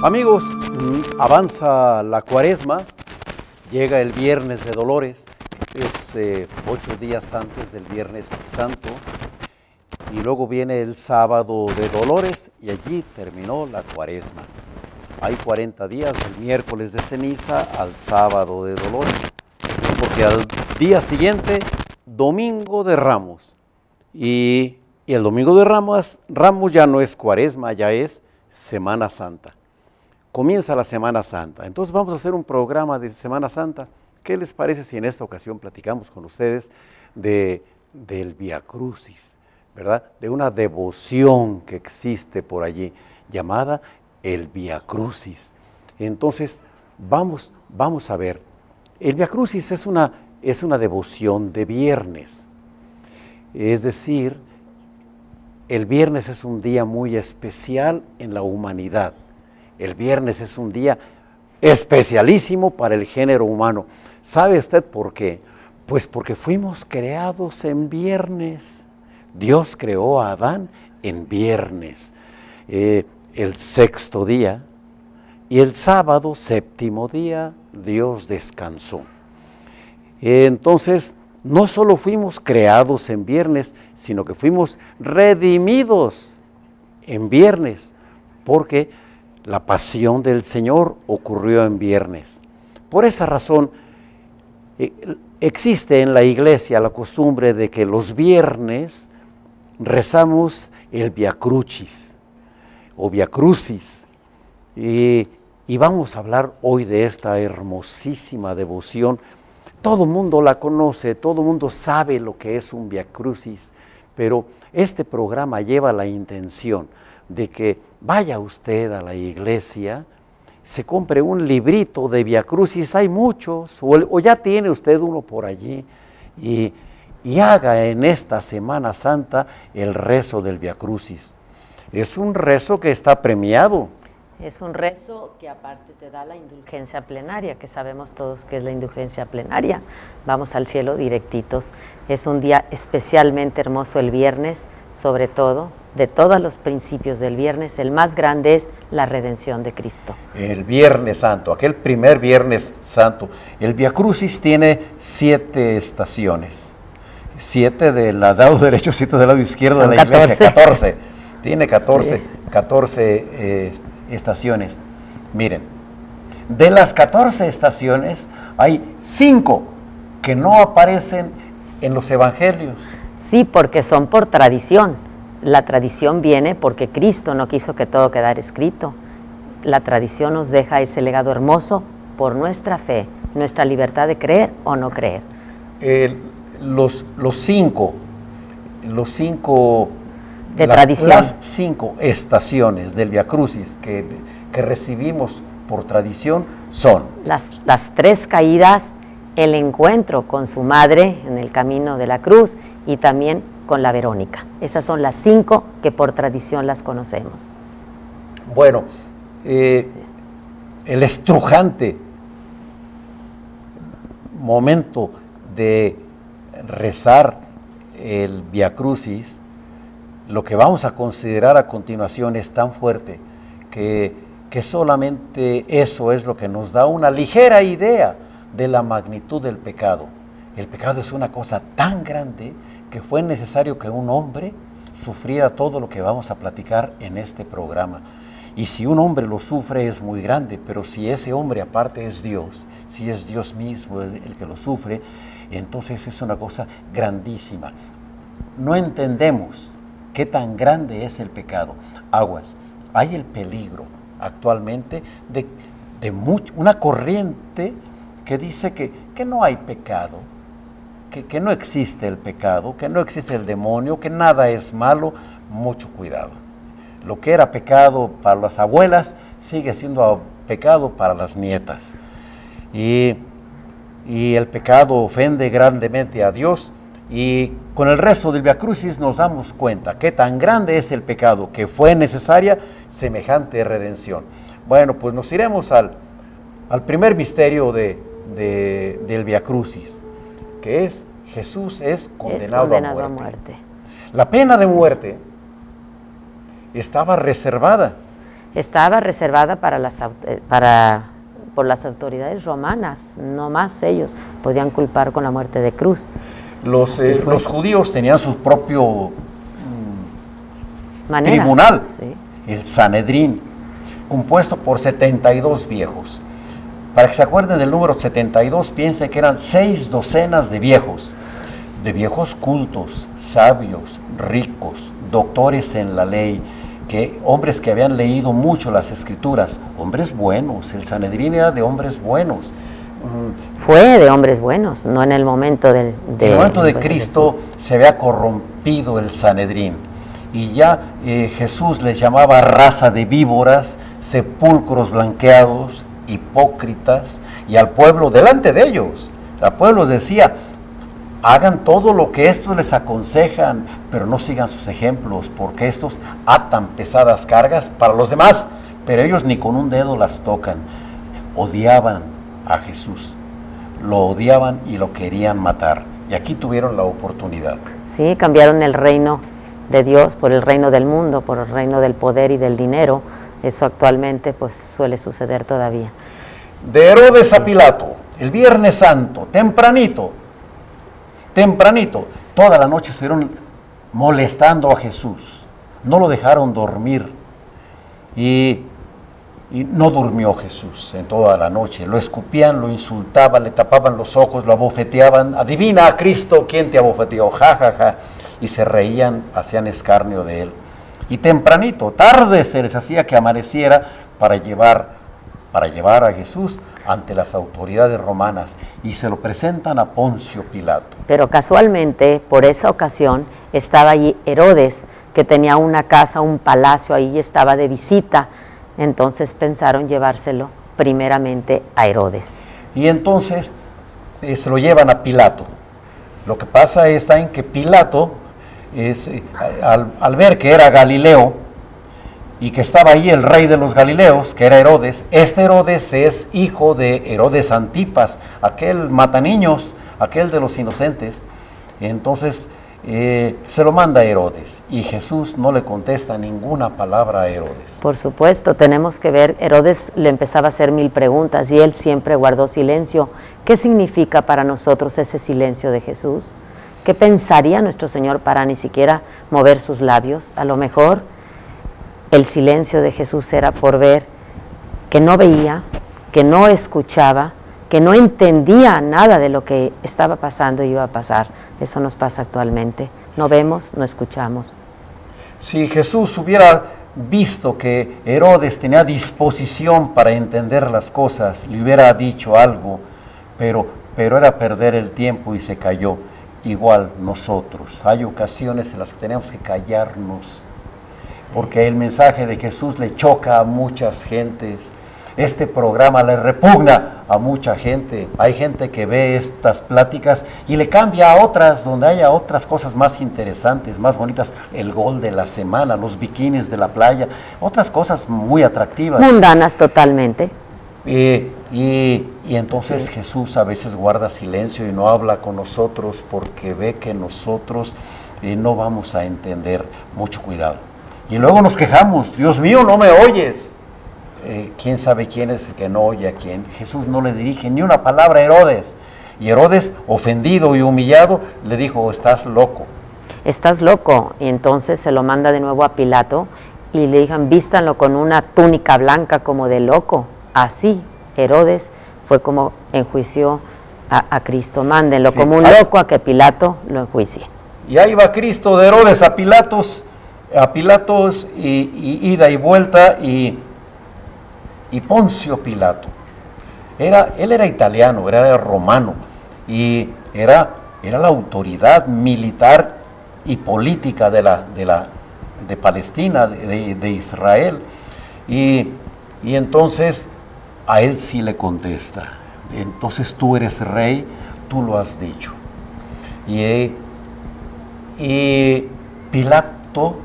Amigos, avanza la Cuaresma, llega el Viernes de Dolores, es 8 días antes del Viernes Santo, y luego viene el Sábado de Dolores y allí terminó la Cuaresma. Hay 40 días del miércoles de ceniza al Sábado de Dolores, porque al día siguiente, Domingo de Ramos, y el Domingo de Ramos ya no es Cuaresma, ya es Semana Santa. Comienza la Semana Santa, entonces vamos a hacer un programa de Semana Santa. ¿Qué les parece si en esta ocasión platicamos con ustedes del Vía Crucis, ¿verdad? De una devoción que existe por allí, llamada el Vía Crucis. Entonces, vamos a ver. El Vía Crucis es una devoción de viernes. Es decir, el viernes es un día muy especial en la humanidad. El viernes es un día especialísimo para el género humano. ¿Sabe usted por qué? Pues porque fuimos creados en viernes. Dios creó a Adán en viernes, el sexto día, y el sábado, séptimo día, Dios descansó. Entonces, no solo fuimos creados en viernes, sino que fuimos redimidos en viernes, porque la pasión del Señor ocurrió en viernes. Por esa razón, existe en la iglesia la costumbre de que los viernes rezamos el Vía Crucis o Vía Crucis. Y vamos a hablar hoy de esta hermosísima devoción. Todo el mundo la conoce, todo el mundo sabe lo que es un Vía Crucis, pero este programa lleva la intención de que vaya usted a la iglesia, se compre un librito de Vía Crucis, hay muchos, o ya tiene usted uno por allí, y haga en esta Semana Santa el rezo del Vía Crucis. Es un rezo que está premiado. Es un rezo que aparte te da la indulgencia plenaria, que sabemos todos que es la indulgencia plenaria. Vamos al cielo directitos. Es un día especialmente hermoso el viernes, sobre todo, de todos los principios del viernes, el más grande es la redención de Cristo. El Viernes Santo, aquel primer Viernes Santo. El Vía Crucis tiene 7 estaciones. 7 del lado derecho, 7 del lado izquierdo de la iglesia. 14. Tiene 14, sí. 14 estaciones. Miren, de las 14 estaciones hay 5 que no aparecen en los evangelios. Sí, porque son por tradición. La tradición viene porque Cristo no quiso que todo quedara escrito. La tradición nos deja ese legado hermoso por nuestra fe, nuestra libertad de creer o no creer. Los 5 de tradición. Las 5 estaciones del Vía Crucis que recibimos por tradición son las 3 caídas, el encuentro con su madre en el camino de la cruz y también con la Verónica. Esas son las 5 que por tradición las conocemos. Bueno, el estrujante momento de rezar el Vía Crucis, lo que vamos a considerar a continuación es tan fuerte que solamente eso es lo que nos da una ligera idea de la magnitud del pecado. El pecado es una cosa tan grande que fue necesario que un hombre sufriera todo lo que vamos a platicar en este programa. Y si un hombre lo sufre es muy grande, pero si ese hombre aparte es Dios, si es Dios mismo el que lo sufre, entonces es una cosa grandísima. No entendemos qué tan grande es el pecado. Aguas, hay el peligro actualmente de una corriente que dice que no hay pecado, que no existe el pecado, que no existe el demonio, que nada es malo. Mucho cuidado. Lo que era pecado para las abuelas sigue siendo pecado para las nietas. Y el pecado ofende grandemente a Dios. Y con el rezo del Vía Crucis nos damos cuenta que tan grande es el pecado que fue necesaria semejante redención. Bueno, pues nos iremos al primer misterio del Vía Crucis, que es Jesús es condenado a muerte. La pena de muerte estaba reservada. estaba reservada por las autoridades romanas, no más ellos podían culpar con la muerte de cruz. Los judíos tenían su propio tribunal, sí, el Sanedrín, compuesto por 72 viejos. Para que se acuerden del número 72, piensen que eran 6 docenas de viejos cultos, sabios, ricos, doctores en la ley, hombres que habían leído mucho las escrituras, hombres buenos. El Sanedrín era de hombres buenos. Fue de hombres buenos, no en el momento en el momento de Cristo se había corrompido el Sanedrín, y ya Jesús les llamaba raza de víboras, sepulcros blanqueados, hipócritas, y al pueblo delante de ellos. Al pueblo decía: hagan todo lo que estos les aconsejan, pero no sigan sus ejemplos, porque estos atan pesadas cargas para los demás, pero ellos ni con un dedo las tocan. Odiaban a Jesús, lo odiaban y lo querían matar, y aquí tuvieron la oportunidad. Sí, cambiaron el reino de Dios por el reino del mundo, por el reino del poder y del dinero. Eso actualmente pues suele suceder todavía. De Herodes a Pilato, el Viernes Santo, tempranito, toda la noche estuvieron molestando a Jesús, no lo dejaron dormir, y no durmió Jesús en toda la noche. Lo escupían, lo insultaban, le tapaban los ojos, lo abofeteaban. Adivina, a Cristo, ¿quién te abofeteó? Ja, ja, ja. Y se reían, hacían escarnio de él. Y tempranito, tarde se les hacía que amaneciera para llevar a Jesús ante las autoridades romanas, y se lo presentan a Poncio Pilato. Pero casualmente, por esa ocasión, estaba allí Herodes, que tenía una casa, un palacio, ahí estaba de visita. Entonces pensaron llevárselo primeramente a Herodes. Y entonces se lo llevan a Pilato. Lo que pasa está en que Pilato, al ver que era Galileo y que estaba ahí el rey de los Galileos, que era Herodes, este Herodes es hijo de Herodes Antipas, aquel mataniños, aquel de los inocentes. Entonces se lo manda a Herodes, y Jesús no le contesta ninguna palabra a Herodes. Por supuesto, tenemos que ver, Herodes le empezaba a hacer 1000 preguntas y él siempre guardó silencio. ¿Qué significa para nosotros ese silencio de Jesús? ¿Qué pensaría nuestro Señor para ni siquiera mover sus labios? A lo mejor el silencio de Jesús era por ver que no veía, que no escuchaba, que no entendía nada de lo que estaba pasando y iba a pasar. Eso nos pasa actualmente. No vemos, no escuchamos. Si Jesús hubiera visto que Herodes tenía disposición para entender las cosas, le hubiera dicho algo, pero era perder el tiempo y se calló. Igual nosotros, hay ocasiones en las que tenemos que callarnos, sí, porque el mensaje de Jesús le choca a muchas gentes. Este programa le repugna a mucha gente. Hay gente que ve estas pláticas y le cambia a otras, donde haya otras cosas más interesantes, más bonitas. El gol de la semana, los bikinis de la playa, otras cosas muy atractivas. Mundanas totalmente. Y entonces sí, Jesús a veces guarda silencio y no habla con nosotros porque ve que nosotros no vamos a entender. Mucho cuidado. Y luego nos quejamos: Dios mío, no me oyes. ¿Quién sabe quién es el que no oye a quién? Jesús no le dirige ni una palabra a Herodes. Y Herodes, ofendido y humillado, le dijo: estás loco. Estás loco. Y entonces se lo manda de nuevo a Pilato y le dijeron: vístanlo con una túnica blanca como de loco. Así Herodes fue como enjuició a Cristo. Mándenlo sí, como un loco a que Pilato lo enjuicie. Y ahí va Cristo de Herodes a Pilatos y ida y vuelta, y Poncio Pilato, él era italiano, era romano, y era la autoridad militar y política de Palestina, de Israel, y entonces a él sí le contesta: entonces tú eres rey, tú lo has dicho. Y Pilato,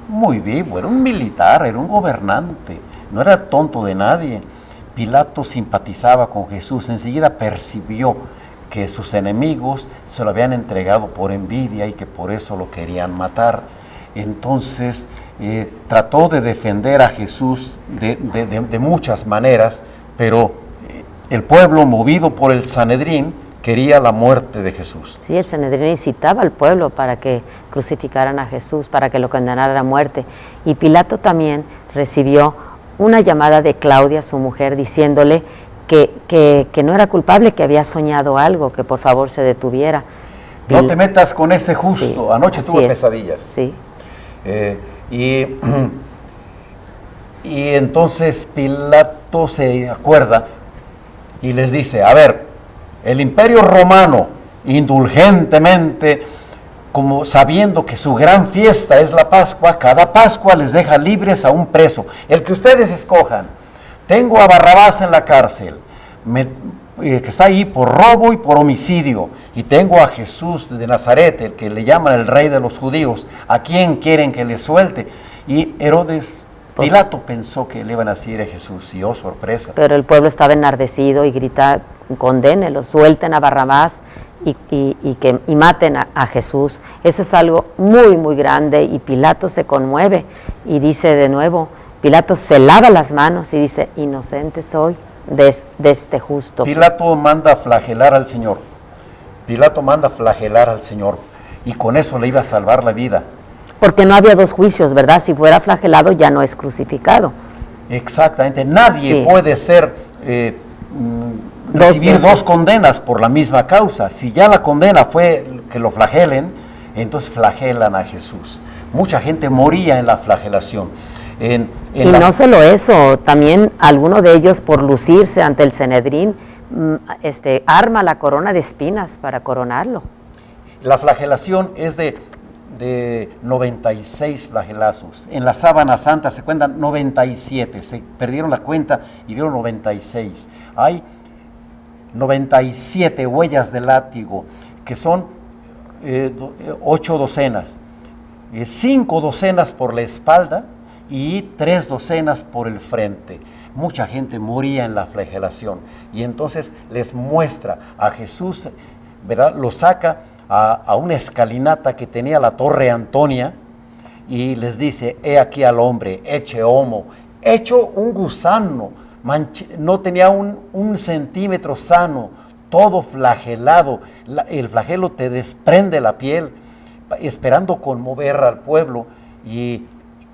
muy vivo, era un militar, era un gobernante, no era tonto de nadie. Pilato simpatizaba con Jesús, enseguida percibió que sus enemigos se lo habían entregado por envidia y que por eso lo querían matar. Entonces trató de defender a Jesús de muchas maneras, pero el pueblo, movido por el Sanedrín, quería la muerte de Jesús. Sí, el Sanedrín incitaba al pueblo para que crucificaran a Jesús, para que lo condenaran a muerte. Y Pilato también recibió una llamada de Claudia, su mujer, diciéndole que no era culpable, que había soñado algo, que por favor se detuviera. No te metas con ese justo. Sí, anoche tuve pesadillas. Sí. Y entonces Pilato se acuerda y les dice, a ver, el Imperio Romano, indulgentemente, como sabiendo que su gran fiesta es la Pascua, cada Pascua les deja libres a un preso, el que ustedes escojan. Tengo a Barrabás en la cárcel, que está ahí por robo y por homicidio, y tengo a Jesús de Nazaret, el que le llaman el rey de los judíos. ¿A quién quieren que le suelte? Y Pilato pensó que le iban a decir a Jesús, y oh, sorpresa. Pero el pueblo estaba enardecido y grita, condénelo, suelten a Barrabás y maten a Jesús. Eso es algo muy, muy grande, y Pilato se conmueve y dice de nuevo, Pilato se lava las manos y dice, inocente soy de este justo. Pilato manda flagelar al Señor. Pilato manda flagelar al Señor, y con eso le iba a salvar la vida. Porque no había dos juicios, ¿verdad? Si fuera flagelado ya no es crucificado. Exactamente, nadie puede ser recibir dos condenas por la misma causa. Si ya la condena fue que lo flagelen, entonces flagelan a Jesús. Mucha gente moría en la flagelación. No solo eso, también alguno de ellos, por lucirse ante el Sanedrín, arma la corona de espinas para coronarlo. La flagelación es de 96 flagelazos. En la sábana santa se cuentan 97, se perdieron la cuenta y dieron 96. Hay 97 huellas de látigo, que son 8 docenas, 5 docenas por la espalda y 3 docenas por el frente. Mucha gente moría en la flagelación, y entonces les muestra a Jesús, ¿verdad? Lo saca a una escalinata que tenía la Torre Antonia, y les dice, he aquí al hombre, hecho homo, hecho un gusano, no tenía un centímetro sano, todo flagelado, el flagelo te desprende la piel, esperando conmover al pueblo, y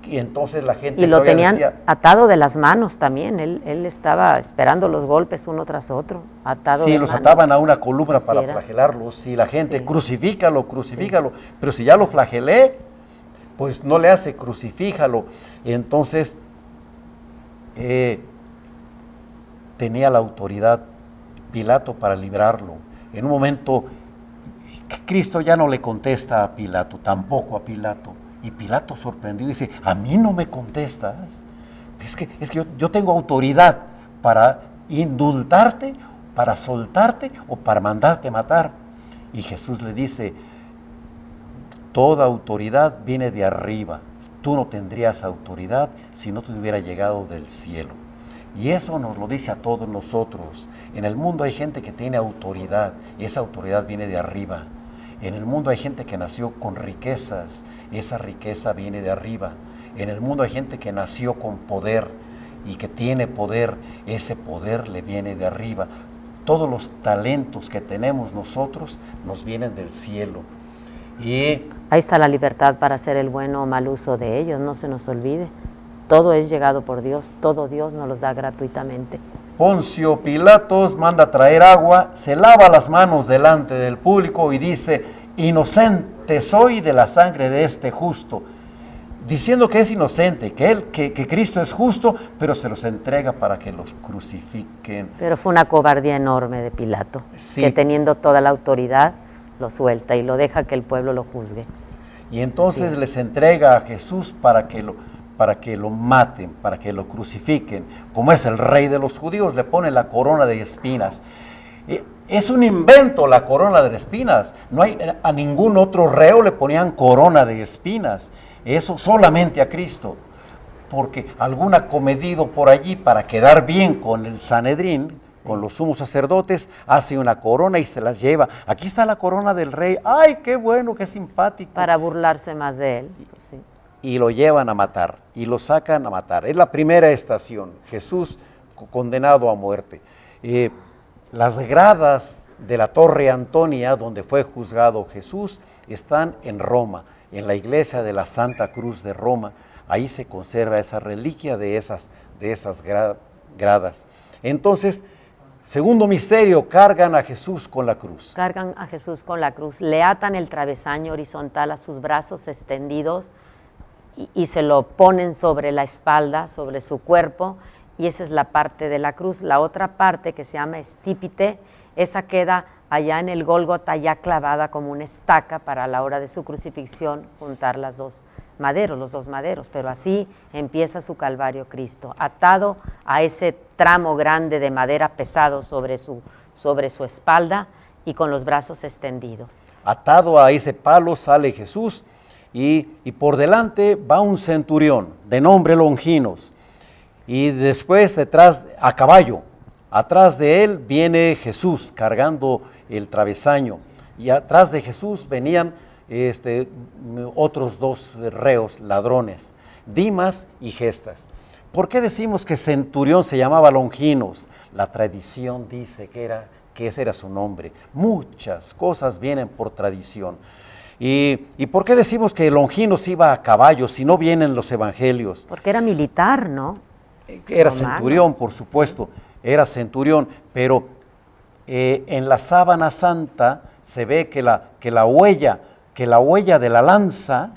entonces la gente... Y lo tenían atado de las manos también, él estaba esperando los golpes uno tras otro, atado de Sí, los manos. ataban a una columna para flagelarlos, y la gente, crucifícalo, pero si ya lo flagelé, pues no le hace crucifíjalo. Y entonces tenía la autoridad Pilato para librarlo. En un momento, Cristo ya no le contesta a Pilato, tampoco a Pilato. Y Pilato, sorprendido, dice, ¿a mí no me contestas? Es que yo tengo autoridad para indultarte, para soltarte o para mandarte matar. Y Jesús le dice, toda autoridad viene de arriba. Tú no tendrías autoridad si no te hubiera llegado del cielo. Y eso nos lo dice a todos nosotros. En el mundo hay gente que tiene autoridad, y esa autoridad viene de arriba. En el mundo hay gente que nació con riquezas, esa riqueza viene de arriba. En el mundo hay gente que nació con poder y que tiene poder, ese poder le viene de arriba. Todos los talentos que tenemos nosotros nos vienen del cielo. Y ahí está la libertad para hacer el bueno o mal uso de ellos, no se nos olvide. Todo es llegado por Dios, todo Dios nos los da gratuitamente. Poncio Pilatos manda traer agua, se lava las manos delante del público y dice, inocente soy de la sangre de este justo, diciendo que es inocente, que Cristo es justo, pero se los entrega para que los crucifiquen. Pero fue una cobardía enorme de Pilato, que teniendo toda la autoridad, lo suelta y lo deja que el pueblo lo juzgue. Y entonces les entrega a Jesús para que lo maten, para que lo crucifiquen. Como es el rey de los judíos, le pone la corona de espinas. Es un invento la corona de espinas. No hay, a ningún otro reo le ponían corona de espinas. Eso solamente a Cristo. Porque algún acomedido por allí, para quedar bien con el Sanedrín, con los sumos sacerdotes, hace una corona y se las lleva. Aquí está la corona del rey. ¡Ay, qué bueno, qué simpático! Para burlarse más de él. Pues sí. y lo llevan a matar, y lo sacan a matar. Es la primera estación, Jesús condenado a muerte. Las gradas de la Torre Antonia, donde fue juzgado Jesús, están en Roma, en la iglesia de la Santa Cruz de Roma. Ahí se conserva esa reliquia de esas gradas. Entonces, segundo misterio, cargan a Jesús con la cruz. Cargan a Jesús con la cruz, le atan el travesaño horizontal a sus brazos extendidos y se lo ponen sobre la espalda, sobre su cuerpo, y esa es la parte de la cruz. La otra parte, que se llama estípite, esa queda allá en el Gólgota, ya clavada como una estaca para a la hora de su crucifixión juntar los dos maderos, pero así empieza su Calvario Cristo, atado a ese tramo grande de madera pesado sobre su espalda y con los brazos extendidos. Atado a ese palo sale Jesús y por delante va un centurión de nombre Longinos, y después detrás, a caballo, atrás de él viene Jesús cargando el travesaño, y atrás de Jesús venían otros dos reos, ladrones, Dimas y Gestas. ¿Por qué decimos que centurión se llamaba Longinos? La tradición dice que ese era su nombre. Muchas cosas vienen por tradición. ¿Y por qué decimos que Longinos iba a caballo si no vienen los evangelios? Porque era militar, ¿no? Era romano. centurión, por supuesto, era centurión, pero en la sábana santa se ve que la huella de la lanza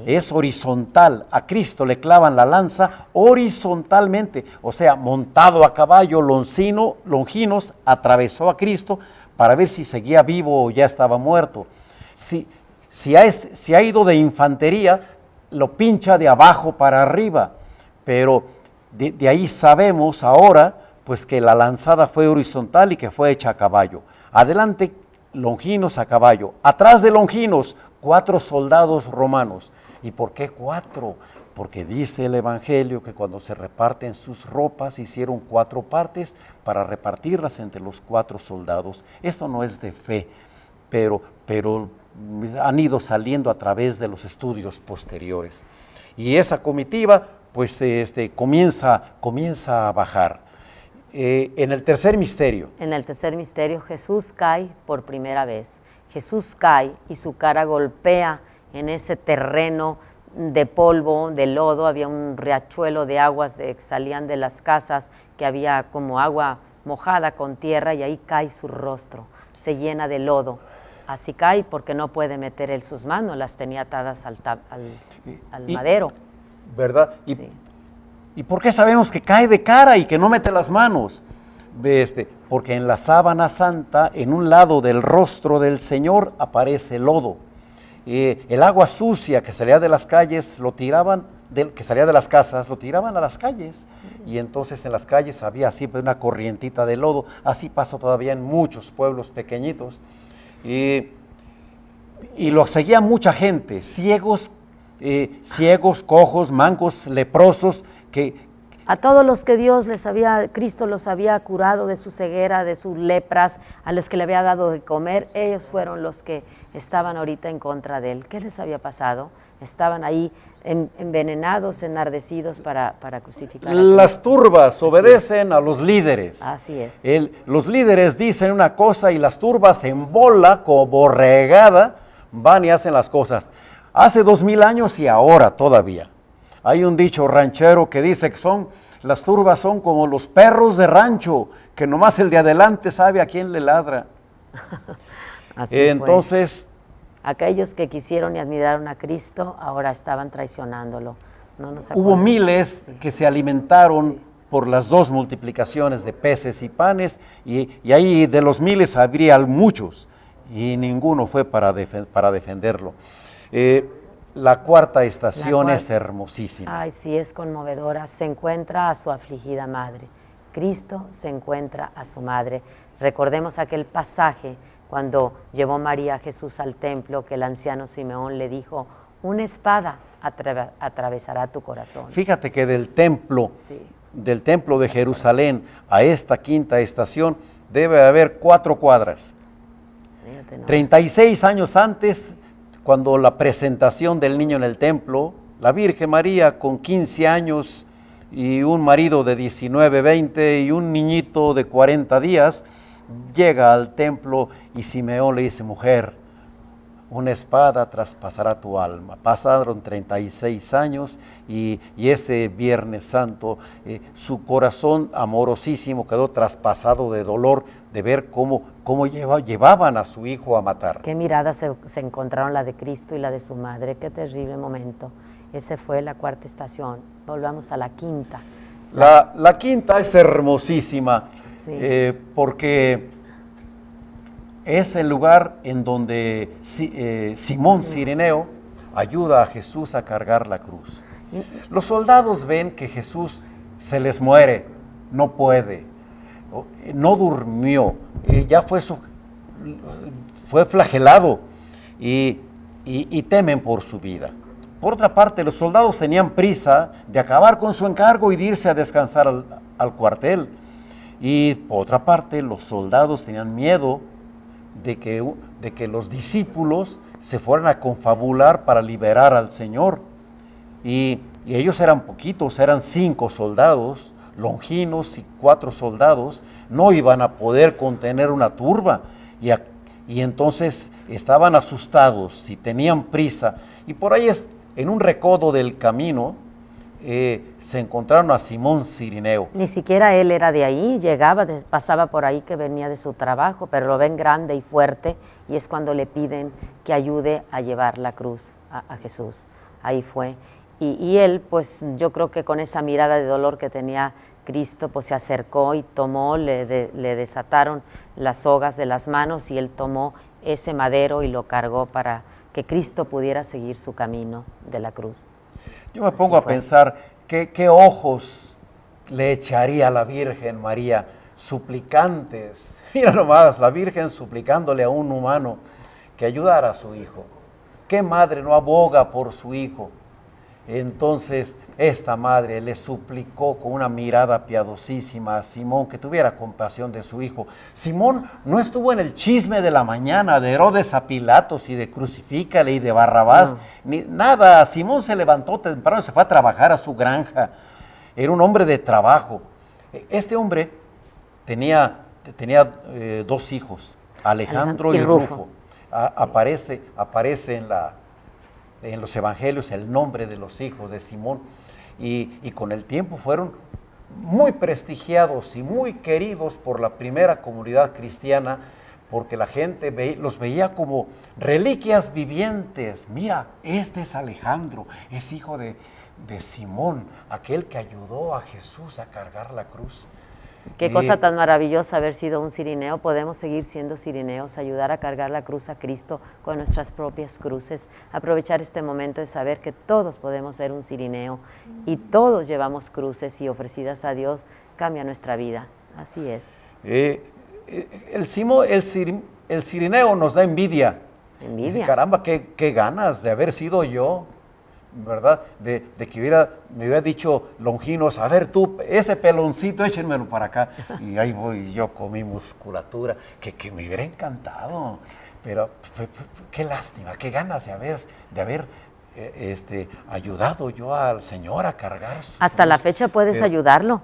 es horizontal. A Cristo le clavan la lanza horizontalmente, o sea, montado a caballo, Longinos atravesó a Cristo para ver si seguía vivo o ya estaba muerto. Si ha ido de infantería, lo pincha de abajo para arriba, pero de ahí sabemos ahora pues que la lanzada fue horizontal y que fue hecha a caballo. Adelante Longinos a caballo, atrás de Longinos 4 soldados romanos. ¿Y por qué 4? Porque dice el Evangelio que cuando se reparten sus ropas hicieron 4 partes para repartirlas entre los 4 soldados. Esto no es de fe, pero han ido saliendo a través de los estudios posteriores. Y esa comitiva pues comienza a bajar. En el tercer misterio. En el tercer misterio Jesús cae por primera vez. Jesús cae y su cara golpea en ese terreno de polvo, de lodo. Había un riachuelo de aguas que salían de las casas, que había como agua mojada con tierra, y ahí cae su rostro, se llena de lodo. Así cae porque no puede meter él sus manos, las tenía atadas al madero. ¿Verdad? Sí. ¿Y por qué sabemos que cae de cara y que no mete las manos? Porque en la sábana santa, en un lado del rostro del Señor, aparece lodo. El agua sucia que salía de las calles, que salía de las casas, lo tiraban a las calles. Y entonces en las calles había siempre una corrientita de lodo. Así pasa todavía en muchos pueblos pequeñitos. Y lo seguía mucha gente, ciegos, cojos, mancos, leprosos, a todos los que Cristo los había curado de su ceguera, de sus lepras, a los que le había dado de comer, ellos fueron los que estaban ahorita en contra de él. ¿Qué les había pasado? Estaban ahí envenenados, enardecidos para crucificar. Las turbas obedecen a los líderes. Así es. Los líderes dicen una cosa y las turbas en bola, como borregada, van y hacen las cosas. Hace 2000 años y ahora todavía. Hay un dicho ranchero que dice que las turbas son como los perros de rancho, que nomás el de adelante sabe a quién le ladra. Así entonces, aquellos que quisieron y admiraron a Cristo, ahora estaban traicionándolo. Hubo miles que se alimentaron por las 2 multiplicaciones de peces y panes, y ahí de los miles habría muchos, y ninguno fue para defenderlo. La cuarta estación es hermosísima. Ay, sí, es conmovedora. Se encuentra a su afligida madre. Cristo se encuentra a su madre. Recordemos aquel pasaje cuando llevó María a Jesús al templo, que el anciano Simeón le dijo: una espada atravesará tu corazón. Fíjate que del templo de Jerusalén a esta quinta estación debe haber 4 cuadras. 36 años antes, cuando la presentación del niño en el templo, la Virgen María con 15 años y un marido de 19, 20 y un niñito de 40 días, llega al templo y Simeón le dice, mujer, una espada traspasará tu alma. Pasaron 36 años y ese Viernes Santo su corazón amorosísimo quedó traspasado de dolor de ver cómo llevaban a su hijo a matar. Qué miradas se encontraron la de Cristo y la de su madre, qué terrible momento. Ese fue la cuarta estación. Volvamos a la quinta. La quinta es hermosísima, sí. Porque es el lugar en donde Simón Cireneo ayuda a Jesús a cargar la cruz. Los soldados ven que Jesús se les muere, no puede, no durmió, ya fue flagelado y temen por su vida. Por otra parte, los soldados tenían prisa de acabar con su encargo y de irse a descansar al cuartel. Y por otra parte, los soldados tenían miedo de que los discípulos se fueran a confabular para liberar al Señor. Y ellos eran poquitos, eran 5 soldados, Longinos y 4 soldados, no iban a poder contener una turba. Y entonces estaban asustados y tenían prisa. Y por ahí, en un recodo del camino, se encontraron a Simón Cireneo. Ni siquiera él era de ahí, llegaba, pasaba por ahí, que venía de su trabajo, pero lo ven grande y fuerte y es cuando le piden que ayude a llevar la cruz a Jesús. Ahí fue. Y él, pues yo creo que con esa mirada de dolor que tenía Cristo, pues se acercó y tomó, le desataron las sogas de las manos y él tomó ese madero y lo cargó para que Cristo pudiera seguir su camino de la cruz. Yo me pongo a pensar qué ojos le echaría a la Virgen María, suplicantes. Mira nomás, la Virgen suplicándole a un humano que ayudara a su hijo. ¿Qué madre no aboga por su hijo? Entonces esta madre le suplicó con una mirada piadosísima a Simón que tuviera compasión de su hijo. Simón no estuvo en el chisme de la mañana de Herodes a Pilatos y de crucifícale y de Barrabás, ni nada. Simón se levantó temprano y se fue a trabajar a su granja. Era un hombre de trabajo. Este hombre tenía 2 hijos, Alejandro y Rufo. Sí. Aparece en los evangelios el nombre de los hijos de Simón y con el tiempo fueron muy prestigiados y muy queridos por la primera comunidad cristiana porque la gente los veía como reliquias vivientes. Mira, este es Alejandro, es hijo de Simón, aquel que ayudó a Jesús a cargar la cruz. Qué cosa tan maravillosa haber sido un cirineo. Podemos seguir siendo cirineos, ayudar a cargar la cruz a Cristo con nuestras propias cruces, aprovechar este momento de saber que todos podemos ser un cirineo y todos llevamos cruces y ofrecidas a Dios cambia nuestra vida. Así es. El cirineo nos da envidia. Envidia. Dice, caramba, qué ganas de haber sido yo, ¿verdad? De que me hubiera dicho Longinos, a ver tú, ese peloncito, échenmelo para acá. Y ahí voy yo con mi musculatura, que me hubiera encantado. Pero qué lástima, qué ganas de haber ayudado yo al Señor a cargar. Hasta la fecha puedes ayudarlo.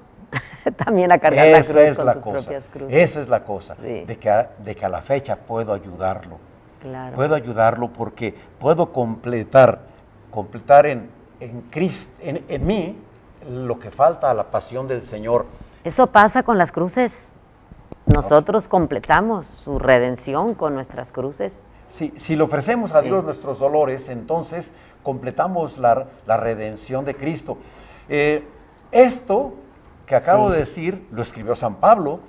También a cargar la cruz con tus propias cruces. Esa es la cosa, sí. de que a la fecha puedo ayudarlo. Claro. Puedo ayudarlo porque puedo completar en Cristo, en mí, lo que falta a la pasión del Señor. Eso pasa con las cruces. Nosotros completamos su redención con nuestras cruces. Si le ofrecemos a Dios nuestros dolores, entonces completamos la redención de Cristo. Esto que acabo de decir, lo escribió San Pablo,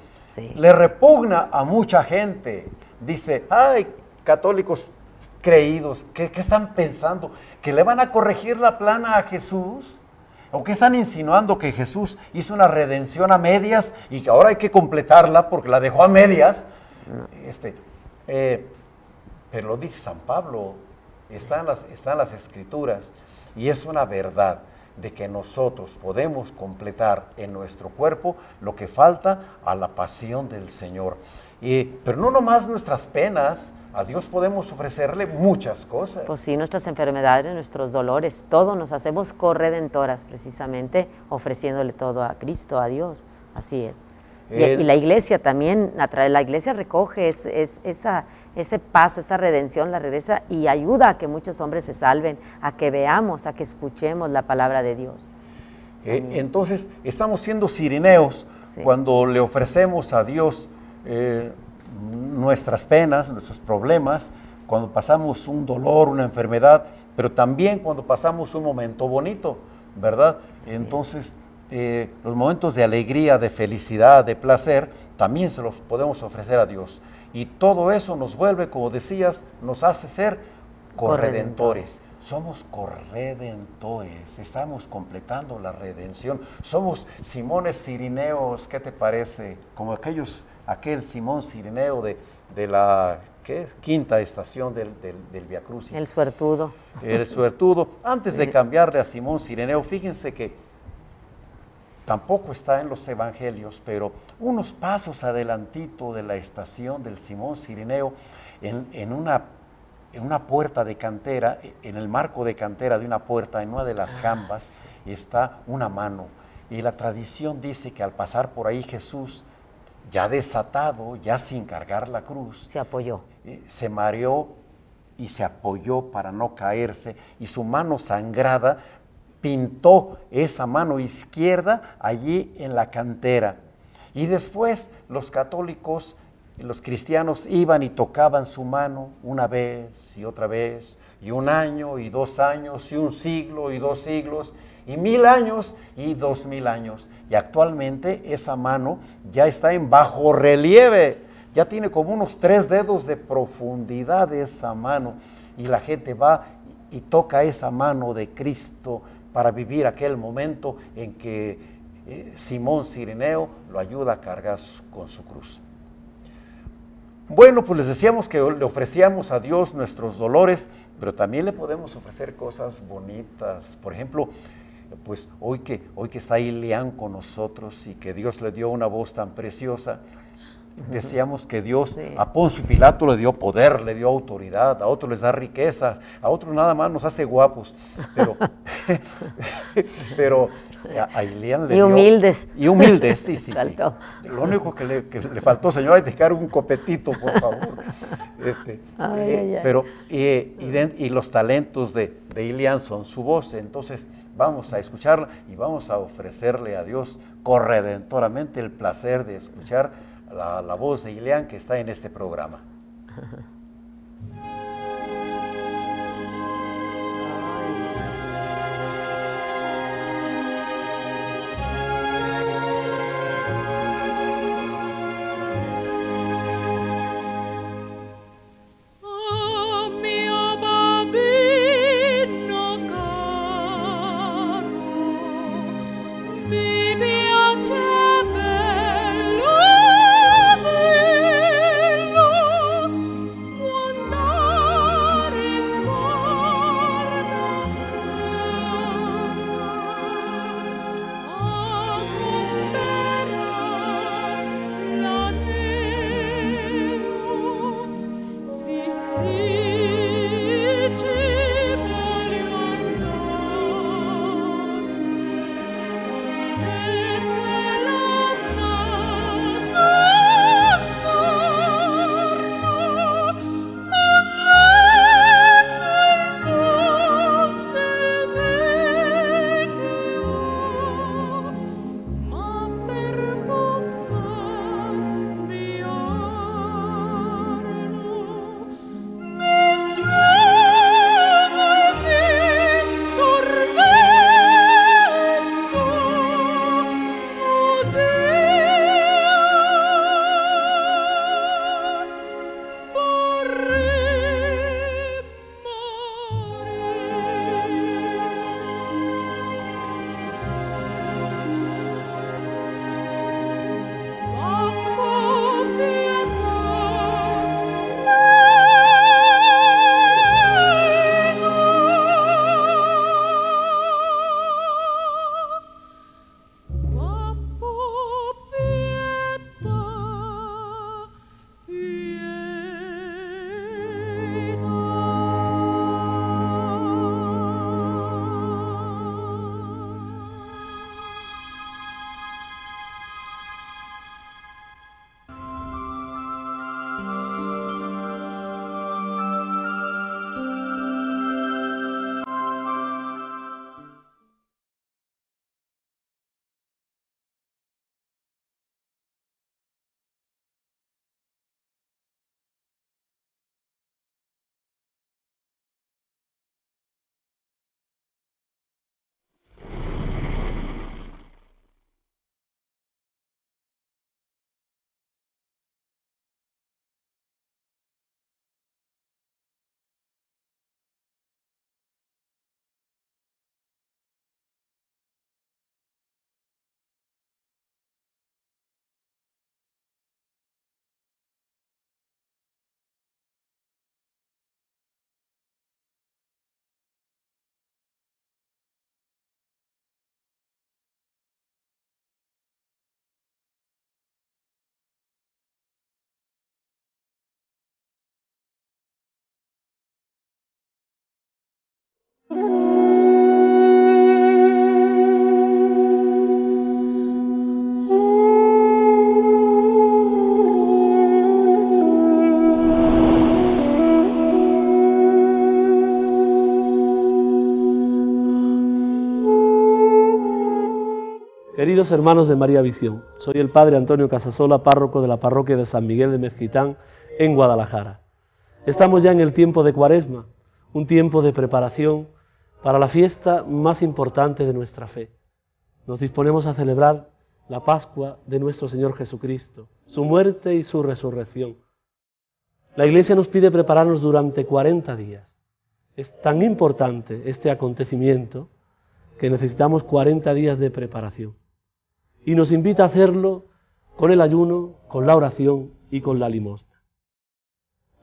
le repugna a mucha gente. Dice, ay, católicos creídos, ¿qué están pensando? ¿Que le van a corregir la plana a Jesús? ¿O que están insinuando que Jesús hizo una redención a medias y que ahora hay que completarla porque la dejó a medias? Pero lo dice San Pablo, está en las Escrituras y es una verdad de que nosotros podemos completar en nuestro cuerpo lo que falta a la pasión del Señor. Pero no nomás nuestras penas, a Dios podemos ofrecerle muchas cosas. Pues sí, nuestras enfermedades, nuestros dolores, todo nos hacemos corredentoras precisamente ofreciéndole todo a Cristo, a Dios, así es. Y la iglesia también, la iglesia recoge ese paso, esa redención, la regresa y ayuda a que muchos hombres se salven, a que veamos, a que escuchemos la palabra de Dios. Entonces, estamos siendo cirineos cuando le ofrecemos a Dios nuestras penas, nuestros problemas, cuando pasamos un dolor, una enfermedad, pero también cuando pasamos un momento bonito, ¿verdad? Entonces, los momentos de alegría, de felicidad, de placer, también se los podemos ofrecer a Dios. Y todo eso nos vuelve, como decías, nos hace ser corredentores. Somos corredentores, estamos completando la redención. Somos Simones Cirineos, ¿qué te parece? Como aquel Simón Cirineo de la quinta estación del Via Crucis. El suertudo. El suertudo. Antes de cambiarle a Simón Cirineo, fíjense que tampoco está en los evangelios, pero unos pasos adelantito de la estación del Simón Cirineo, en una puerta de cantera, en el marco de cantera de una puerta, en una de las jambas, está una mano. Y la tradición dice que al pasar por ahí Jesús, ya desatado, ya sin cargar la cruz, se apoyó. Se mareó y se apoyó para no caerse, y su mano sangrada pintó esa mano izquierda allí en la cantera. Y después los católicos, los cristianos iban y tocaban su mano una vez y otra vez, y 1 año y 2 años, y 1 siglo y 2 siglos, y 1000 años y 2000 años. Y actualmente esa mano ya está en bajo relieve, ya tiene como unos 3 dedos de profundidad esa mano, y la gente va y toca esa mano de Cristo para vivir aquel momento en que Simón Cirineo lo ayuda a cargar con su cruz. Bueno, pues les decíamos que le ofrecíamos a Dios nuestros dolores, pero también le podemos ofrecer cosas bonitas. Por ejemplo, pues hoy que está Ilian con nosotros y que Dios le dio una voz tan preciosa, decíamos que Dios a Poncio Pilato le dio poder, le dio autoridad, a otros les da riquezas, a otros nada más nos hace guapos, pero a Ilian le dio... Humildes. Y humildes, sí. Lo único que le faltó, señora, es dejar un copetito, por favor. Pero y los talentos de Ilian son su voz, entonces vamos a escucharla y vamos a ofrecerle a Dios corredentoramente el placer de escuchar la voz de Ilian que está en este programa. Queridos hermanos de María Visión, soy el Padre Antonio Casasola, párroco de la parroquia de San Miguel de Mezquitán, en Guadalajara. Estamos ya en el tiempo de Cuaresma, un tiempo de preparación para la fiesta más importante de nuestra fe. Nos disponemos a celebrar la Pascua de nuestro Señor Jesucristo, su muerte y su resurrección. La Iglesia nos pide prepararnos durante 40 días. Es tan importante este acontecimiento que necesitamos 40 días de preparación. Y nos invita a hacerlo con el ayuno, con la oración y con la limosna.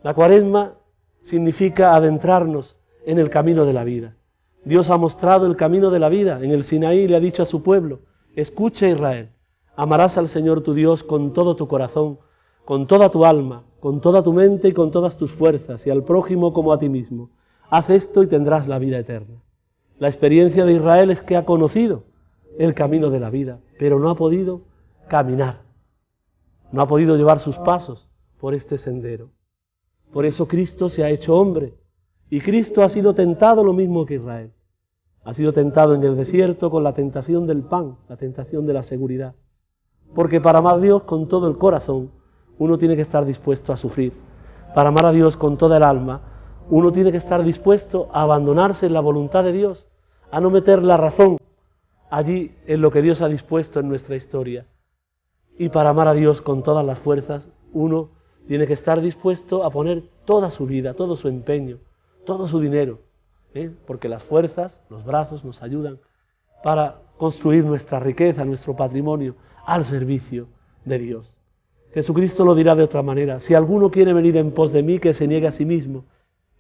La Cuaresma significa adentrarnos en el camino de la vida. Dios ha mostrado el camino de la vida. En el Sinaí le ha dicho a su pueblo: escucha, Israel, amarás al Señor tu Dios con todo tu corazón, con toda tu alma, con toda tu mente y con todas tus fuerzas, y al prójimo como a ti mismo. Haz esto y tendrás la vida eterna. La experiencia de Israel es que ha conocido el camino de la vida, pero no ha podido caminar, no ha podido llevar sus pasos por este sendero. Por eso Cristo se ha hecho hombre, y Cristo ha sido tentado lo mismo que Israel. Ha sido tentado en el desierto con la tentación del pan, la tentación de la seguridad. Porque para amar a Dios con todo el corazón, uno tiene que estar dispuesto a sufrir. Para amar a Dios con toda el alma, uno tiene que estar dispuesto a abandonarse en la voluntad de Dios, a no meter la razón allí en lo que Dios ha dispuesto en nuestra historia. Y para amar a Dios con todas las fuerzas, uno tiene que estar dispuesto a poner toda su vida, todo su empeño, todo su dinero, porque las fuerzas, los brazos nos ayudan para construir nuestra riqueza, nuestro patrimonio, al servicio de Dios. Jesucristo lo dirá de otra manera: si alguno quiere venir en pos de mí, que se niegue a sí mismo,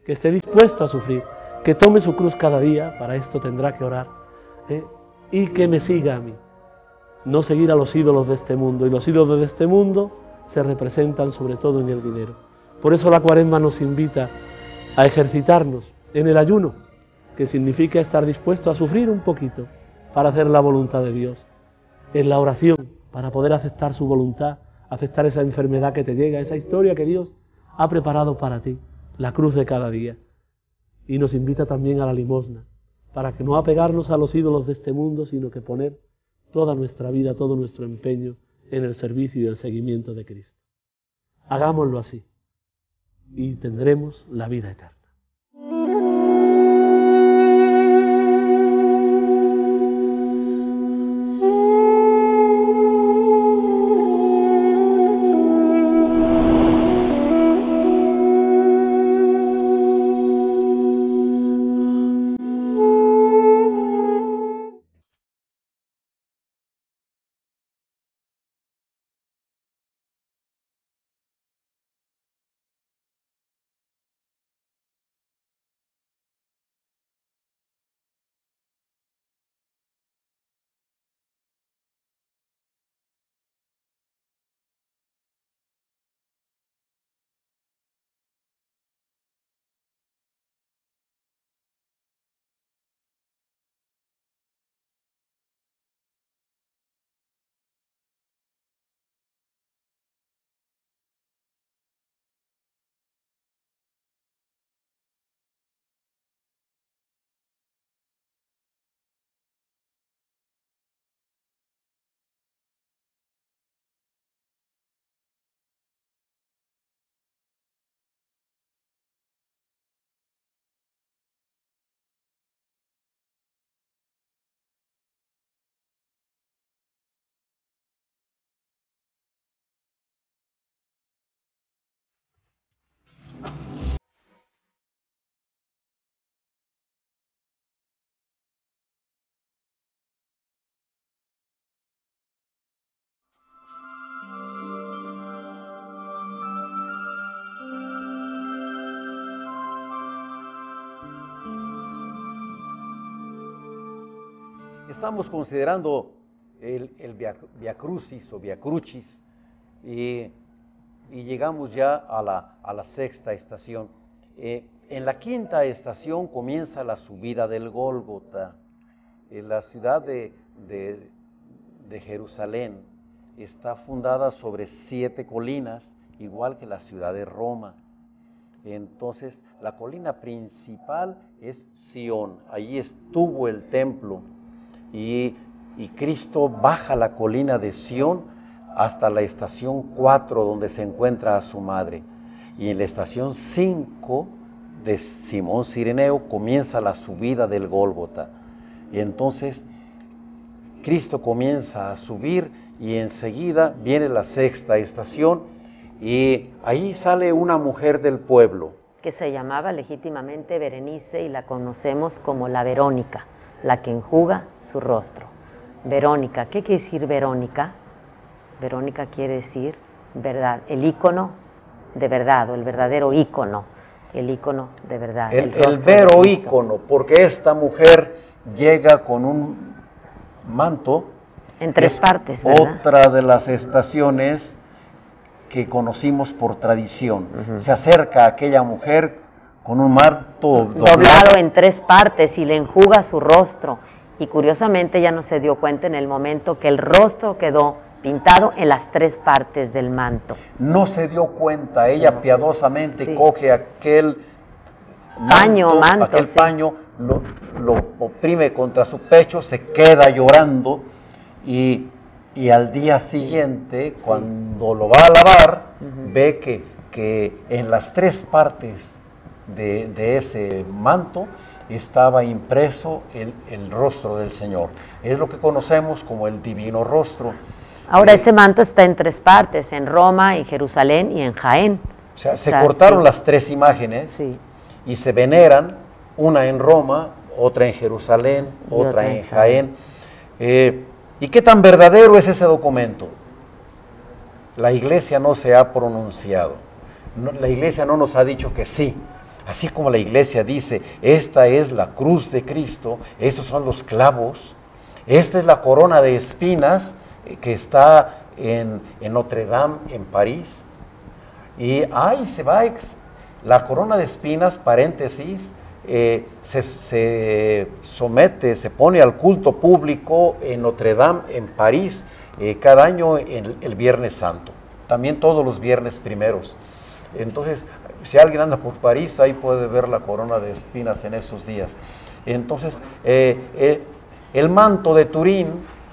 que esté dispuesto a sufrir, que tome su cruz cada día, para esto tendrá que orar, y que me siga a mí. No seguir a los ídolos de este mundo, y los ídolos de este mundo se representan sobre todo en el dinero. Por eso la Cuaresma nos invita a ejercitarnos en el ayuno, que significa estar dispuesto a sufrir un poquito para hacer la voluntad de Dios, en la oración, para poder aceptar su voluntad, aceptar esa enfermedad que te llega, esa historia que Dios ha preparado para ti, la cruz de cada día. Y nos invita también a la limosna, para que no apegarnos a los ídolos de este mundo, sino que poner toda nuestra vida, todo nuestro empeño en el servicio y el seguimiento de Cristo. Hagámoslo así y tendremos la vida eterna. Estamos considerando el Via Crucis o Via Crucis y llegamos ya a la sexta estación. En la quinta estación comienza la subida del Gólgota. La ciudad de Jerusalén está fundada sobre 7 colinas, igual que la ciudad de Roma. Entonces, la colina principal es Sión, allí estuvo el templo, y Cristo baja la colina de Sión hasta la estación 4, donde se encuentra a su madre. Y en la estación 5 de Simón Cireneo comienza la subida del Gólgota. Y entonces Cristo comienza a subir y enseguida viene la sexta estación y ahí sale una mujer del pueblo. Que se llamaba legítimamente Berenice y la conocemos como la Verónica, la que enjuga su rostro. Verónica, ¿qué quiere decir Verónica? Verónica quiere decir verdad, el ícono de verdad o el verdadero ícono, el ícono de verdad. El vero ícono, porque esta mujer llega con un manto en 3 partes, ¿verdad? Otra de las estaciones que conocimos por tradición. Se acerca a aquella mujer con un manto doblado en 3 partes y le enjuga su rostro. Y curiosamente ella no se dio cuenta en el momento que el rostro quedó pintado en las 3 partes del manto. No se dio cuenta, ella piadosamente coge aquel paño, lo oprime contra su pecho, se queda llorando y al día siguiente, cuando lo va a lavar, ve que en las 3 partes de ese manto estaba impreso el rostro del Señor. Es lo que conocemos como el divino rostro. Ahora ese manto está en 3 partes, en Roma, en Jerusalén y en Jaén. O sea, se cortaron las 3 imágenes y se veneran, una en Roma, otra en Jerusalén, otra en Jaén. ¿Y qué tan verdadero es ese documento? La Iglesia no se ha pronunciado. La Iglesia no nos ha dicho que sí. Así como la Iglesia dice, esta es la cruz de Cristo, estos son los clavos, esta es la corona de espinas que está en Notre Dame, en París. Y ahí se va, la corona de espinas, paréntesis, se somete, se pone al culto público en Notre Dame, en París, cada año el Viernes Santo, también todos los viernes primeros. Entonces, si alguien anda por París, ahí puede ver la corona de espinas en esos días. Entonces, el manto de Turín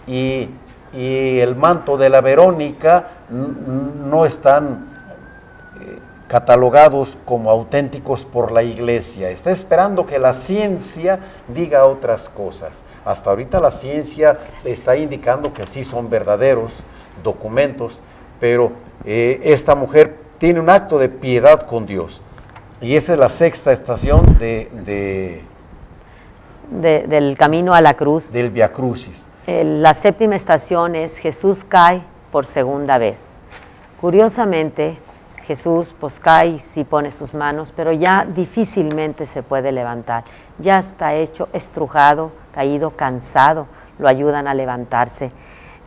y el manto de la Verónica no están catalogados como auténticos por la Iglesia. Está esperando que la ciencia diga otras cosas. Hasta ahorita la ciencia está indicando que sí son verdaderos documentos, pero esta mujer tiene un acto de piedad con Dios. Y esa es la sexta estación del camino a la cruz. Del Via Crucis. La séptima estación es Jesús cae por segunda vez. Curiosamente, Jesús pues cae y sí pone sus manos, pero ya difícilmente se puede levantar. Ya está hecho, estrujado, caído, cansado, lo ayudan a levantarse.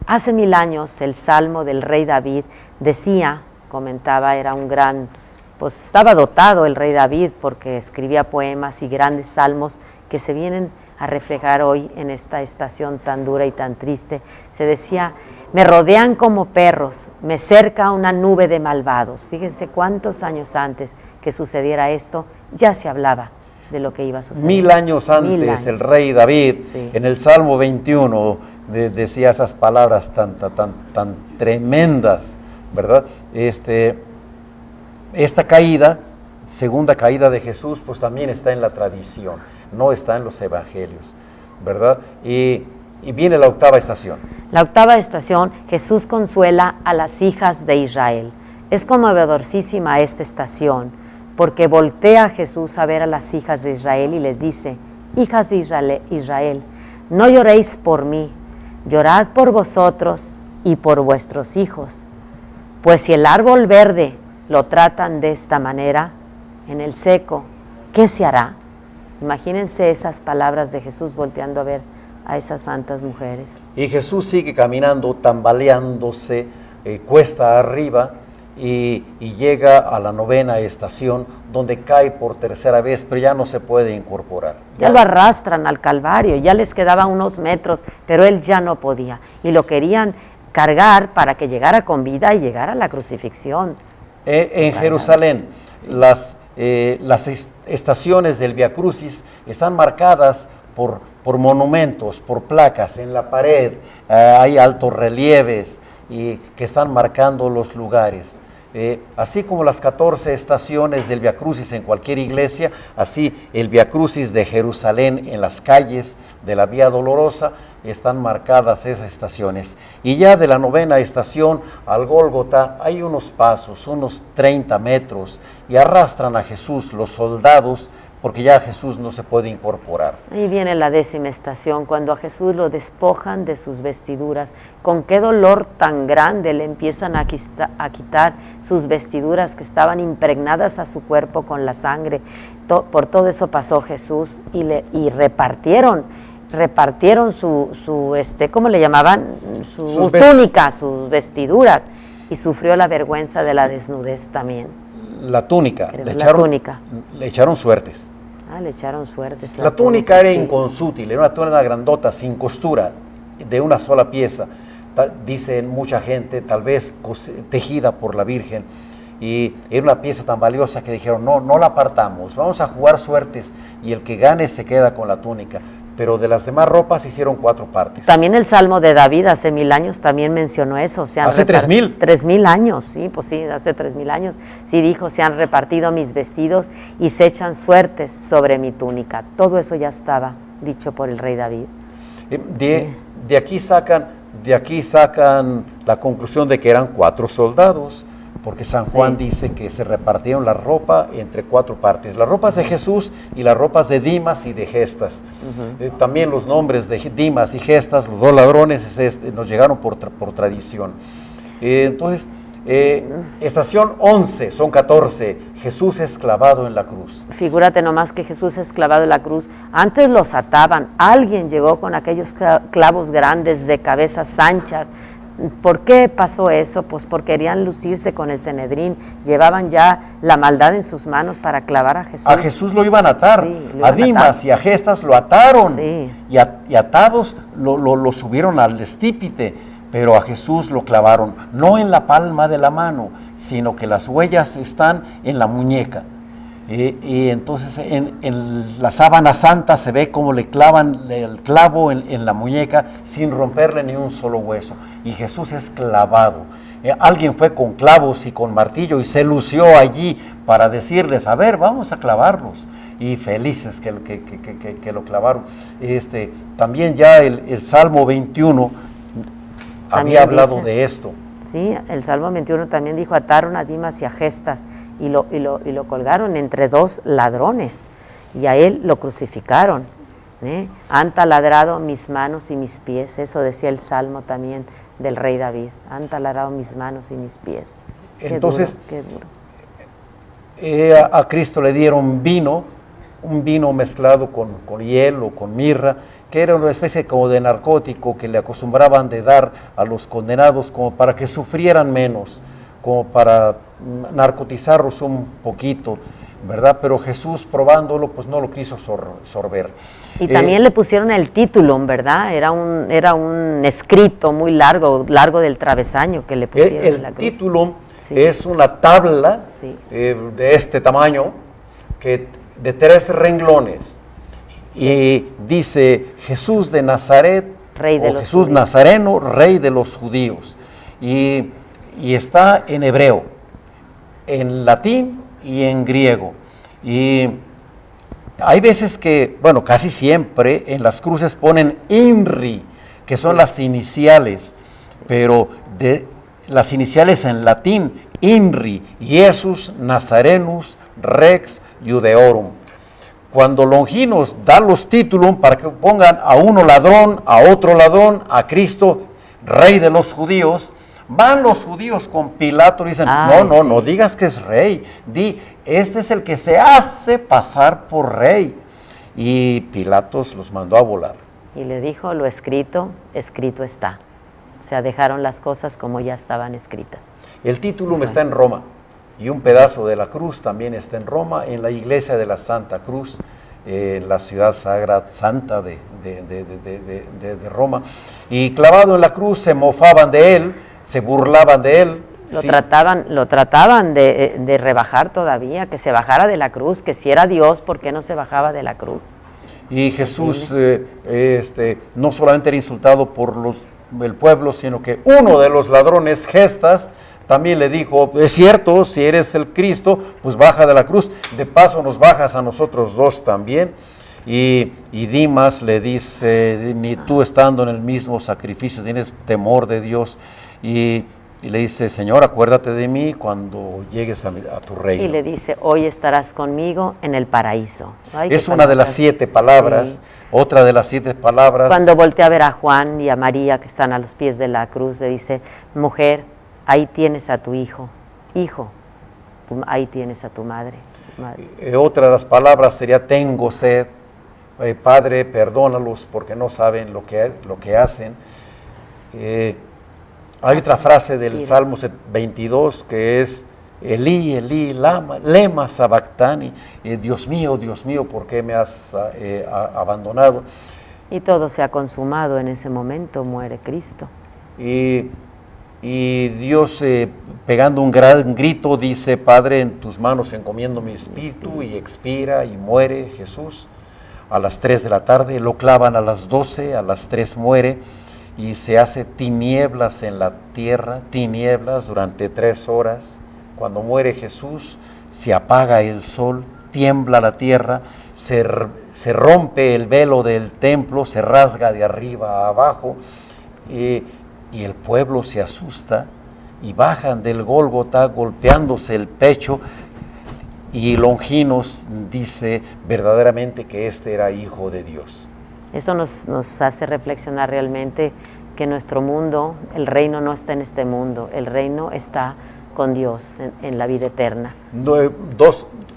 Hace 1000 años el Salmo del rey David decía, comentaba, era un gran, pues estaba dotado el rey David porque escribía poemas y grandes salmos que se vienen a reflejar hoy en esta estación tan dura y tan triste. Se decía, me rodean como perros, me cerca una nube de malvados. Fíjense cuántos años antes que sucediera esto, ya se hablaba de lo que iba a suceder. 1000 años antes, el rey David, en el Salmo 21, decía esas palabras tan tremendas, ¿verdad? Esta caída, segunda caída de Jesús, pues también está en la tradición, no está en los evangelios, ¿verdad? Y viene la octava estación. La octava estación, Jesús consuela a las hijas de Israel. Es conmovedorísima esta estación, porque voltea a Jesús a ver a las hijas de Israel y les dice, hijas de Israel, no lloréis por mí, llorad por vosotros y por vuestros hijos. Pues si el árbol verde lo tratan de esta manera, en el seco, ¿qué se hará? Imagínense esas palabras de Jesús volteando a ver a esas santas mujeres. Y Jesús sigue caminando, tambaleándose, cuesta arriba, y llega a la 9ª estación, donde cae por tercera vez, pero ya no se puede incorporar. Ya lo arrastran al Calvario, ya les quedaban unos metros, pero él ya no podía, y lo querían cargar para que llegara con vida y llegara a la crucifixión. En Jerusalén, sí, las estaciones del Via Crucis están marcadas por monumentos, por placas en la pared, hay altos relieves y que están marcando los lugares. Así como las 14 estaciones del Via Crucis en cualquier iglesia, así el Via Crucis de Jerusalén en las calles de la Vía Dolorosa están marcadas esas estaciones. Y ya de la 9ª estación al Gólgota hay unos pasos, unos 30 metros, y arrastran a Jesús los soldados, porque ya Jesús no se puede incorporar. Ahí viene la 10ª estación, cuando a Jesús lo despojan de sus vestiduras. Con qué dolor tan grande le empiezan a quitar sus vestiduras que estaban impregnadas a su cuerpo con la sangre. Por todo eso pasó Jesús y repartieron su ¿cómo le llamaban? Su túnica, sus vestiduras, y sufrió la vergüenza de la desnudez también. La túnica, le echaron suertes. Le echaron suertes. La túnica era inconsútil, era una túnica grandota, sin costura, de una sola pieza. Dicen mucha gente, tal vez tejida por la Virgen, y era una pieza tan valiosa que dijeron, no la apartamos, vamos a jugar suertes, y el que gane se queda con la túnica. Pero de las demás ropas hicieron 4 partes. También el Salmo de David hace 1000 años también mencionó eso. ¿Hace 3000? 3000 años, sí, pues sí, hace 3000 años. Sí dijo, se han repartido mis vestidos y se echan suertes sobre mi túnica. Todo eso ya estaba dicho por el rey David. De aquí sacan la conclusión de que eran 4 soldados, porque San Juan dice que se repartieron la ropa entre 4 partes, las ropas de Jesús y las ropas de Dimas y de Gestas. También los nombres de Dimas y Gestas, los 2 ladrones, nos llegaron por tradición. Entonces, estación 11, son 14, Jesús es clavado en la cruz. Figúrate nomás que Jesús es clavado en la cruz. Antes los ataban, alguien llegó con aquellos clavos grandes de cabezas anchas. ¿Por qué pasó eso? Pues porque querían lucirse con el Sanedrín, llevaban ya la maldad en sus manos para clavar a Jesús. A Jesús lo iban a atar, a Dimas y a Gestas lo ataron, y atados lo subieron al estípite, pero a Jesús lo clavaron, no en la palma de la mano, sino que las huellas están en la muñeca. Y entonces en la sábana santa se ve cómo le clavan el clavo en la muñeca sin romperle ni un solo hueso. Y Jesús es clavado. Alguien fue con clavos y con martillo y se lució allí para decirles, a ver, vamos a clavarlos. Y felices que lo clavaron. También ya el Salmo 21 había hablado de esto. Sí, el Salmo 21 también dijo, ataron a Dimas y a Gestas y lo colgaron entre 2 ladrones y a él lo crucificaron. Han taladrado mis manos y mis pies, eso decía el Salmo también del rey David, han taladrado mis manos y mis pies. Entonces, qué duro. A Cristo le dieron vino, un vino mezclado con hielo, con mirra, que era una especie como de narcótico que le acostumbraban de dar a los condenados como para que sufrieran menos, como para narcotizarlos un poquito, ¿verdad? Pero Jesús, probándolo, pues no lo quiso sorber. Y también le pusieron el título, ¿verdad? Era un escrito muy largo del travesaño que le pusieron en la cruz. El título es una tabla de este tamaño, de 3 renglones. Y dice Jesús de Nazaret, Jesús Nazareno, rey de los judíos. Y está en hebreo, en latín y en griego. Y hay veces que, bueno, casi siempre en las cruces ponen INRI, que son las iniciales, pero las iniciales en latín, INRI, Jesus Nazarenus Rex Judeorum. Cuando Longinos da los títulos para que pongan a uno ladrón, a otro ladrón, a Cristo, rey de los judíos, van los judíos con Pilato y dicen, no digas que es rey, di, este es el que se hace pasar por rey. Y Pilatos los mandó a volar. Y le dijo, lo escrito, escrito está. O sea, dejaron las cosas como ya estaban escritas. El títulum está en Roma y un pedazo de la cruz también está en Roma, en la iglesia de la Santa Cruz, la ciudad sagrada santa de Roma. Y clavado en la cruz se mofaban de él, se burlaban de él. Lo trataban de rebajar todavía, que se bajara de la cruz, que si era Dios, ¿por qué no se bajaba de la cruz? Y Jesús no solamente era insultado por el pueblo, sino que uno de los ladrones, Gestas, también le dijo, es cierto, si eres el Cristo, pues baja de la cruz, de paso nos bajas a nosotros dos también. Y Dimas le dice, ni tú estando en el mismo sacrificio tienes temor de Dios, y le dice, Señor, acuérdate de mí cuando llegues a tu reino. Y le dice, hoy estarás conmigo en el paraíso. Ay, es una de las 7 palabras, sí. Otra de las 7 palabras. Cuando voltea a ver a Juan y a María, que están a los pies de la cruz, le dice, mujer, ahí tienes a tu hijo, ahí tienes a tu madre. Otra de las palabras sería, tengo sed, Padre, perdónalos porque no saben lo que hacen. Hay otra frase del Salmo 22 que es, Elí, Elí, lema sabactani, Dios mío, ¿por qué me has abandonado? Y todo se ha consumado en ese momento, muere Cristo. Y Dios, pegando un gran grito, dice, Padre, en tus manos encomiendo mi espíritu, y expira y muere Jesús. A las 3 de la tarde, lo clavan a las 12, a las 3 muere, y se hace tinieblas en la tierra, tinieblas durante 3 horas. Cuando muere Jesús, se apaga el sol, tiembla la tierra, se rompe el velo del templo, se rasga de arriba a abajo, y el pueblo se asusta y bajan del Gólgota golpeándose el pecho, y Longinos dice verdaderamente que este era Hijo de Dios. Eso nos hace reflexionar realmente que nuestro mundo, el reino no está en este mundo, el reino está con Dios en la vida eterna.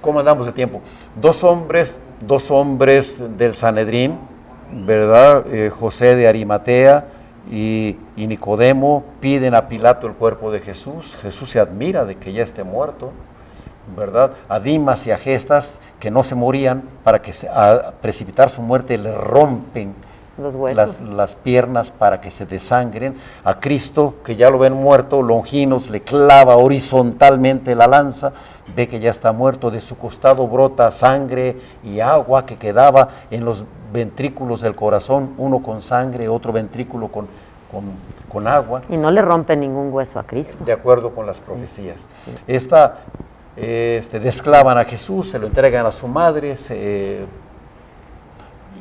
¿Cómo andamos de tiempo? Dos hombres del Sanedrín, ¿verdad? José de Arimatea y Nicodemo piden a Pilato el cuerpo de Jesús. Jesús se admira de que ya esté muerto, ¿verdad? A Dimas y a Gestas, que no se morían, para que a precipitar su muerte le rompen los huesos, las piernas para que se desangren. A Cristo, que ya lo ven muerto, Longinos le clava horizontalmente la lanza, ve que ya está muerto, de su costado brota sangre y agua que quedaba en los ventrículos del corazón, uno con sangre, otro ventrículo con agua. Y no le rompe ningún hueso a Cristo. De acuerdo con las profecías. Sí. Desclavan a Jesús, se lo entregan a su madre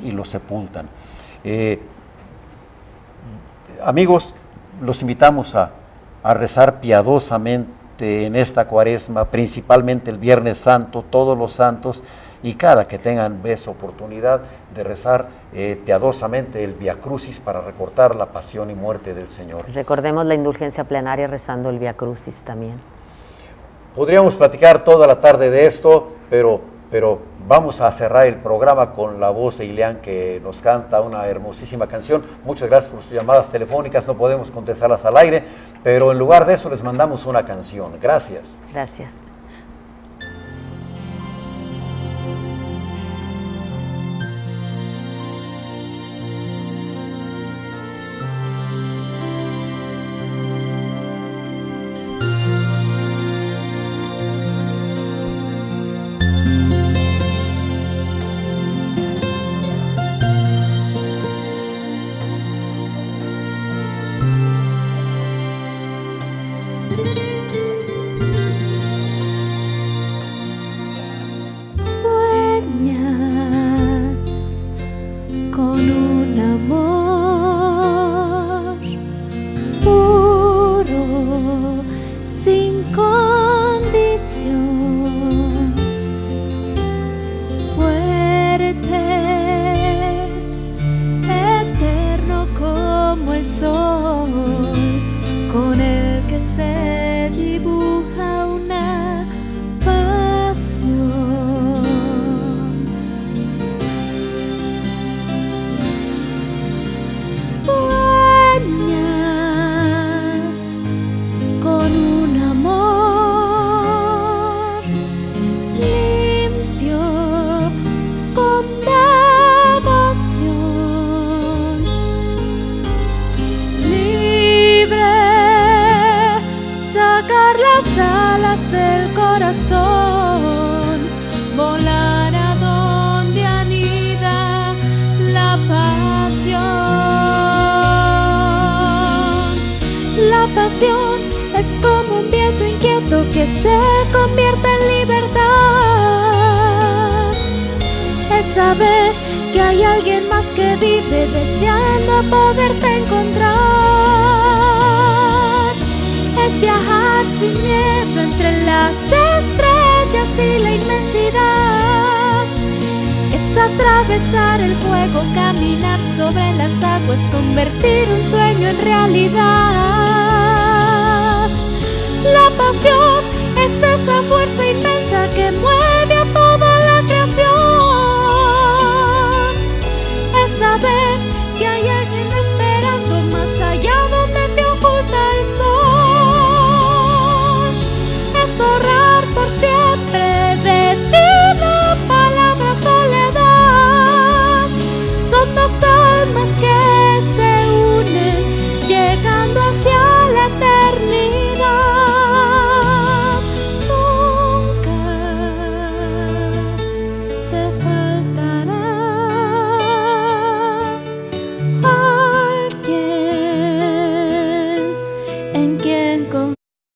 y lo sepultan. Amigos, los invitamos a rezar piadosamente en esta Cuaresma, principalmente el Viernes Santo, todos los santos, y cada que tengan oportunidad de rezar piadosamente el Via Crucis para recordar la pasión y muerte del Señor. Recordemos la indulgencia plenaria rezando el Via Crucis también. Podríamos platicar toda la tarde de esto, pero vamos a cerrar el programa con la voz de Ileán, que nos canta una hermosísima canción. Muchas gracias por sus llamadas telefónicas, no podemos contestarlas al aire, pero en lugar de eso les mandamos una canción. Gracias. Gracias. pasión es como un viento inquieto que se convierte en libertad. Es saber que hay alguien más que vive deseando poderte encontrar. Es viajar sin miedo entre las estrellas y la inmensidad. Es atravesar el fuego, caminar sobre las aguas, convertir un sueño en realidad. La pasión